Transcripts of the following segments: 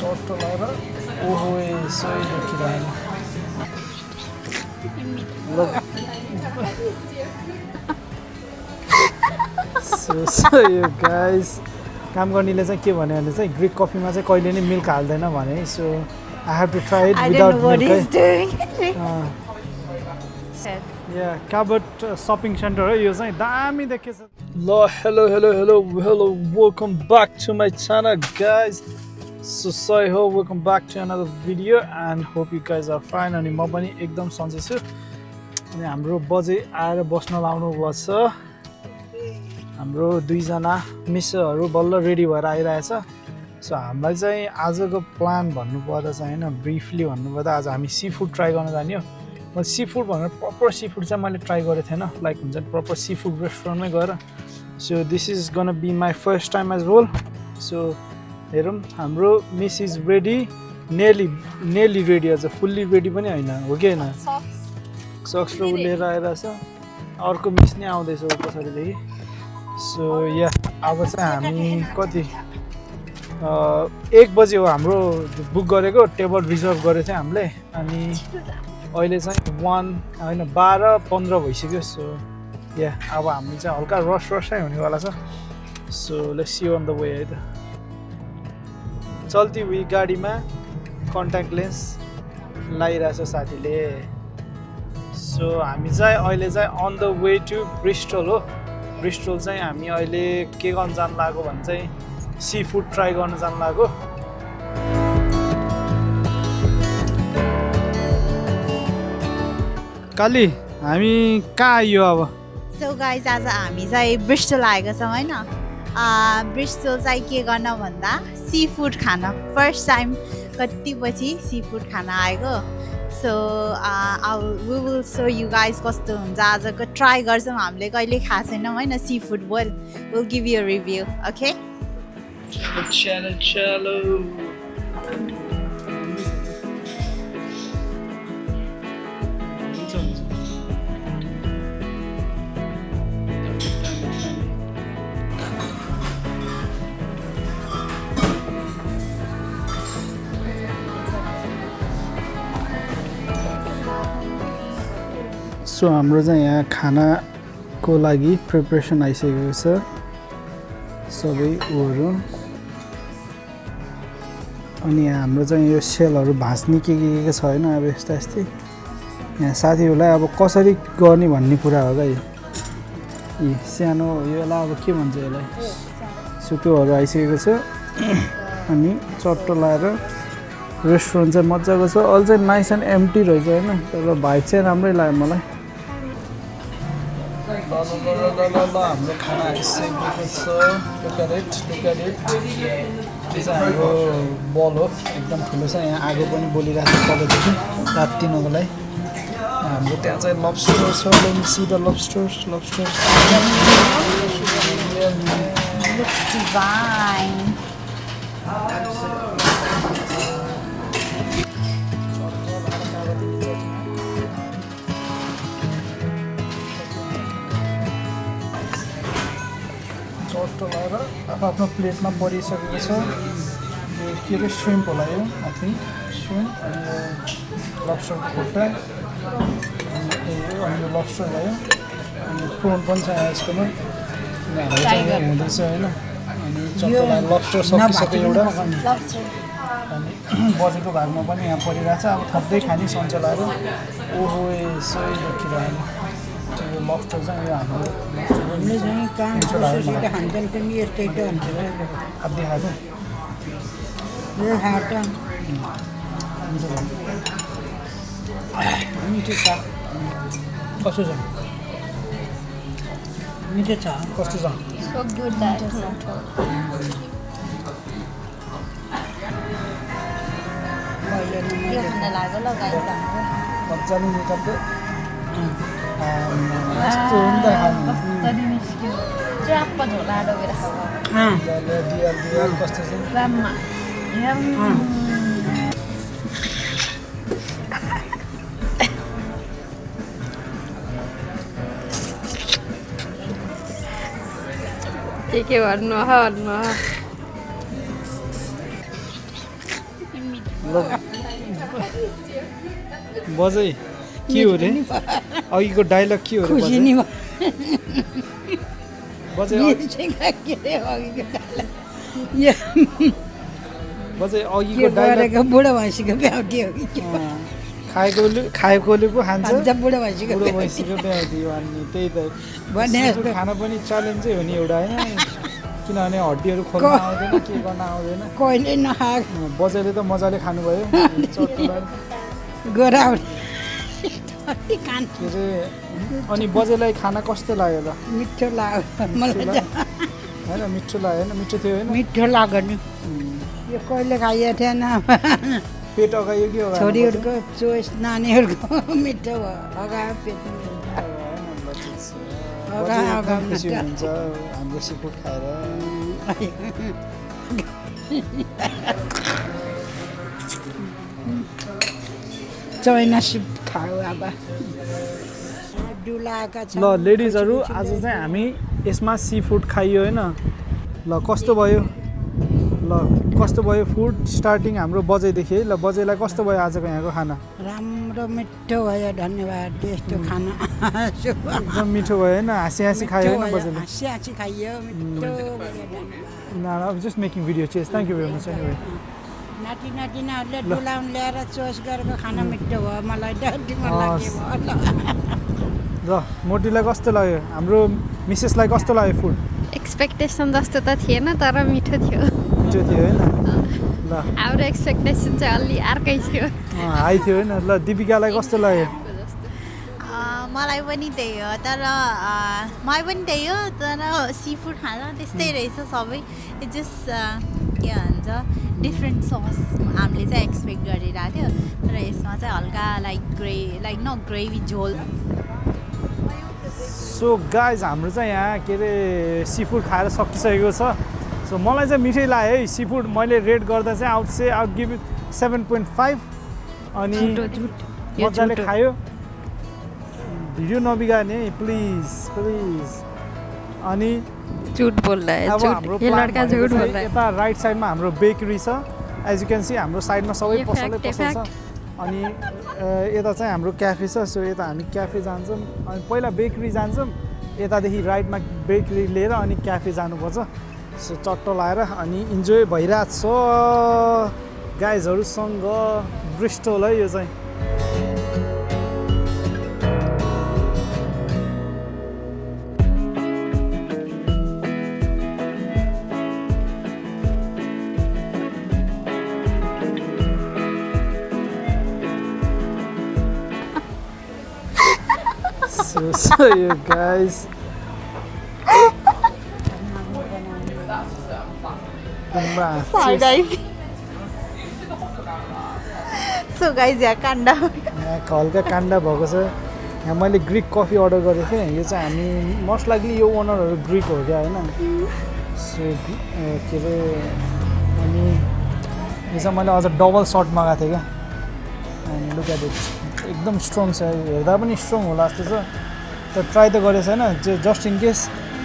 चट्टो लगाएर ओहो सही देखिरहेन सो यो गाइस काम गर्नेले चाहिँ के भन्यो भने चाहिँ ग्रिक कफीमा चाहिँ कहिले नै मिल्क हाल्दैन भने so I have to try it without milk या काबट सपिङ सेन्टर हो यो चाहिँ दामी देखेछ ल hello welcome back to my channel guys so सही हो welcome back to another video and hope you guys are fine अनि म पनि एकदम सन्चै छु अनि हाम्रो बजे आएर बस्न लाउनु पर्छ हाम्रो दुईजना मिसहरू बल्ल रेडी भएर आइरहेछ सो हामीलाई चाहिँ आजको प्लान भन्नुपर्दा चाहिँ होइन ब्रिफली भन्नुपर्दा आज हामी सी फुड ट्राई गर्न जाने हो म सी फुड भनेर प्रपर सी फुड चाहिँ मैले ट्राई गरेको थिएन लाइक हुन्छ नि प्रपर सी फुड रेस्टुरेन्टमै गएर so this is gonna be my first time as well so हेरौँ हाम्रो miss is ready nearly ready अझ फुल्ली रेडी पनि होइन हो कि होइन सक्स र लिएर आइरहेछ अर्को मिस नै आउँदैछ पछाडिदेखि सो या अब चाहिँ हामी कति 1 बजे हो हाम्रो बुक गरेको टेबल रिजर्भ गरेको थियो हामीले अनि अहिले चाहिँ 12:15 भइसक्यो सो या अब हामी चाहिँ हल्का रसै हुनेवाला छ so let's see on the way है त चल्ती हुई गाडीमा कन्ट्याक्ट लेन्स लगाइरहेछ साथीले सो हामी चाहिँ अहिले चाहिँ on the way to Bristol हो ब्रिस्टल चाहिँ हामी अहिले के गर्न जानु लाग्यो भने चाहिँ सी फुड ट्राई गर्न जानु लाग्यो काली हामी कहाँ आइयो अब सो गाइज आज हामी चाहिँ ब्रिस्टल आएको छौँ होइन ब्रिस्टल चाहिँ के गर्न भन्दा सी फुड खान फर्स्ट टाइम कति पछि सी फुड खान आएको so we will show you guys कस्तो हुन्छ आजको ट्राई गर्छौँ हामीले कहिले खाएको छैनौँ होइन sea food will give you review okay so हाम्रो चाहिँ यहाँ खानाको लागि प्रिपरेसन आइसकेको छ सबै उहरू अनि यहाँ हाम्रो चाहिँ यो सेलहरू भाँच्ने के छ होइन अब यस्ता यस्तै यहाँ साथीहरूलाई अब कसरी गर्ने भन्ने कुरा हो क्या यी सानो योलाई अब के भन्छ यसलाई सुटोहरू आइसकेको छ अनि चट्टो लगाएर रेस्टुरेन्ट चाहिँ मजाको छ अहिले चाहिँ नाइस एन्ड एम्टी रहेछ होइन तर भाइब चाहिँ राम्रै लाग्यो मलाई हाम्रो खाना आइसकेको छ लुक एट इट यो चाहिँ हाम्रो बल हो एकदम ठुलो छ यहाँ आगो पनि बोलिरहेको छ तपाईँदेखि रातिनको लागि हाम्रो त्यहाँ चाहिँ लब्स्टर छ सी द लब्स्टर चट्टो लगाएर आफ्नो प्लेटमा परिसकेको छ यो के अरे श्रिम्प होला यो आई थिङ्क श्रिम्प अनि यो लब्स्टरको खुट्टा अनि यो लब्स्टर भयो अनि प्रोन पनि छ यसकोमा अनि हाम्रो चाहिँ हुँदैछ होइन अनि चट्टो लगाएर लब्स्टर सकिसक्यो एउटा अनि बजेको भागमा पनि यहाँ परिरहेछ अब थप्दै खाने सन्चो लगाएर ओहो सही देखिरहेन यो लब्स्टर चाहिँ यो हाम्रो कस्तो छ मिठो छ कस्तो छ मजाले निकाल्दै यस्तो हो नि त खानु कस्तो छ के भन्नु ल बजै के हो रे अघिको डायलग के हो रे खुसी नि बजै बजै अघिको डायलग बुढो भैँसीको ब्याउटी हो कि खाएकोले पो खान्छ बुढो भैँसीको बुढो भैँसीको ब्याउटी भन्ने त्यही त भने खाना पनि च्यालेन्जै हो नि एउटा होइन किनभने हड्डीहरू खोल्न आउँदैन के गर्न आउँदैन कहिले नखाएको बजैले त मजाले खानुभयो गोरा के अरे अनि बजेलाई खाना कस्तो लाग्यो ल मिठो लाग्यो मलाई होइन मिठो लाग्यो होइन मिठो थियो होइन मिठो लाग्यो नि यो कहिले खाइएको थिएन पेट अगायो कि छोरीहरूको चोइस नानीहरूको मिठो भयो अगायो पेट खुसी हुन्छ हाम्रो सिफुड खाएर चैना सिप खायो अब डुलाएका छन् ल लेडिजहरू आज चाहिँ हामी यसमा सी फुड खाइयो होइन ल कस्तो भयो फुड स्टार्टिङ हाम्रो बजेदेखि है ल बजेलाई कस्तो भयो आजको यहाँको खाना राम्रो मिठो भयो धन्यवाद त्यस्तो खाना एकदम मिठो भयो होइन हाँसी हाँसी खायो होइन बजेले हाँसी हाँसी खाइयो मिठो भयो धन्यवाद just making video chase thank you very much anyway नाति नातिनाहरूले डुलाउनु ल्याएर चोइस गरेको खाना मिठो भयो मलाई डन्डी मन लाग्यो ल मोटीलाई कस्तो लाग्यो हाम्रो मिसेसलाई कस्तो लाग्यो फुड एक्सपेक्टेसन जस्तो त थिएन तर मिठो थियो मिठो थियो होइन ल हाम्रो एक्सपेक्टेसन चाहिँ अलि अर्कै थियो हाई थियो होइन ल दिपिकालाई कस्तो लाग्यो मलाई पनि त्यही हो तर मलाई पनि त्यही हो तर सी फुड खाँदा त्यस्तै रहेछ सबै जस्ट के भन्छ डिफ्रेन्ट सस हामीले चाहिँ एक्सपेक्ट गरिरहेको थियो तर यसमा चाहिँ हल्का लाइक ग्रेभी झोल सो गाइज हाम्रो चाहिँ यहाँ के अरे सी फुड खाएर सकिसकेको छ सो मलाई चाहिँ मिठै लाग्यो है सी फुड मैले रेट गर्दा चाहिँ आउट गिभ 7.5 अनि मजाले खायो भिडियो नबिगार्ने प्लिज अनि झुट बोल रहा है अब हाम्रो यता राइट साइडमा हाम्रो बेकरी छ एज यु क्यान सी हाम्रो साइडमा सबै पसल छ अनि यता चाहिँ हाम्रो क्याफे छ सो यता हामी क्याफे जान्छौँ अनि पहिला बेकरी जान्छौँ यतादेखि राइटमा बेकरी लिएर अनि क्याफे जानुपर्छ सो चट्ट लाएर अनि इन्जोय भइरहेको छ गाइजहरूसँग ब्रिस्टल है यो चाहिँ So you guys so guys यहाँ काण्ड हल्का काण्ड भएको छ यहाँ मैले ग्रिक कफी अर्डर गरेको थिएँ यो चाहिँ हामी मोस्ट लाइकली यो ओनरहरू ग्रिक हो क्या होइन सो के अरे अनि यो चाहिँ मैले अझ डबल सर्ट मगाएको थिएँ क्या अनि लुक एट इट एकदम स्ट्रङ छ हेर्दा पनि स्ट्रङ होला जस्तो छ तर ट्राई त गरेको छैन जस्ट इन केस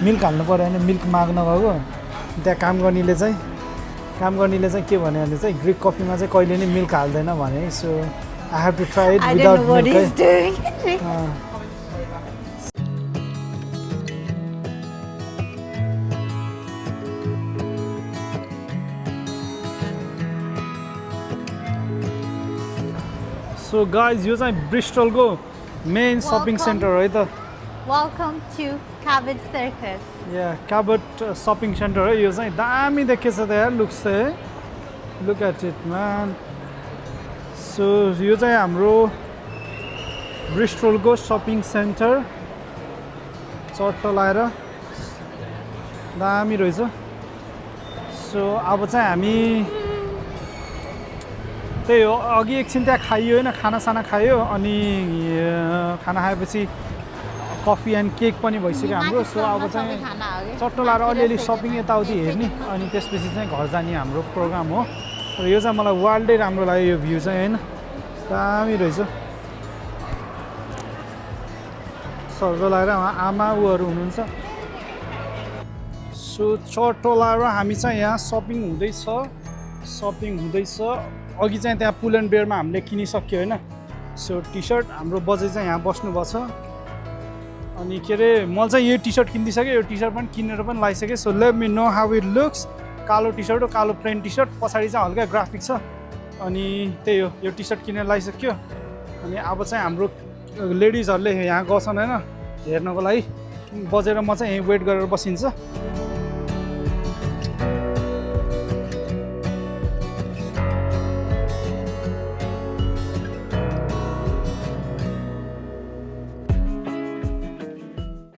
मिल्क हाल्नु पऱ्यो भने मिल्क माग्न गएको त्यहाँ काम गर्नेले चाहिँ के भन्यो भने चाहिँ ग्रिक कफीमा चाहिँ कहिले नै मिल्क हाल्दैन भने so I have to try it without milk so guys यो चाहिँ ब्रिस्टलको मेन सपिङ सेन्टर हो है त वेलकम टु क्याबेट सर्कस या क्याबेट सपिङ सेन्टर हो यो चाहिँ दामी देखेछ त यार लुक्स चाहिँ look at it man so यो चाहिँ हाम्रो ब्रिस्टलको सपिङ सेन्टर चट्ट लाएर दामी रहेछ सो अब चाहिँ हामी त्यही हो अघि एकछिन त्यहाँ खाइयो होइन खानासाना खायो अनि खाना खाएपछि कफी एन्ड केक पनि भइसक्यो हाम्रो सो अब चाहिँ चट्टो लाएर अलिअलि सपिङ यताउति हेर्ने अनि त्यसपछि चाहिँ घर जाने हाम्रो प्रोग्राम हो र यो चाहिँ मलाई वाइल्डै राम्रो लाग्यो यो भ्यू चाहिँ होइन दामी रहेछ सर्दो लाएर आमा उहरू हुनुहुन्छ सो चट्टो लाएर हामी चाहिँ यहाँ सपिङ हुँदैछ अघि चाहिँ त्यहाँ पुल एन्ड बेयरमा हामीले किनिसक्यो होइन सो टी सर्ट हाम्रो बजै चाहिँ यहाँ बस्नुभएको छ अनि के अरे मैले चाहिँ यो टी सर्ट किनिदिइसकेँ यो टी सर्ट पनि किनेर पनि लगाइसकेँ so let me know how it looks कालो टी सर्ट हो कालो प्लेन टी सर्ट पछाडि चाहिँ हल्का ग्राफिक छ अनि त्यही हो यो टी सर्ट किनेर लगाइसक्यो अनि अब चाहिँ हाम्रो लेडिजहरूले यहाँ गर्छन् होइन हेर्नको लागि बजेर म चाहिँ यहीँ वेट गरेर बसिन्छ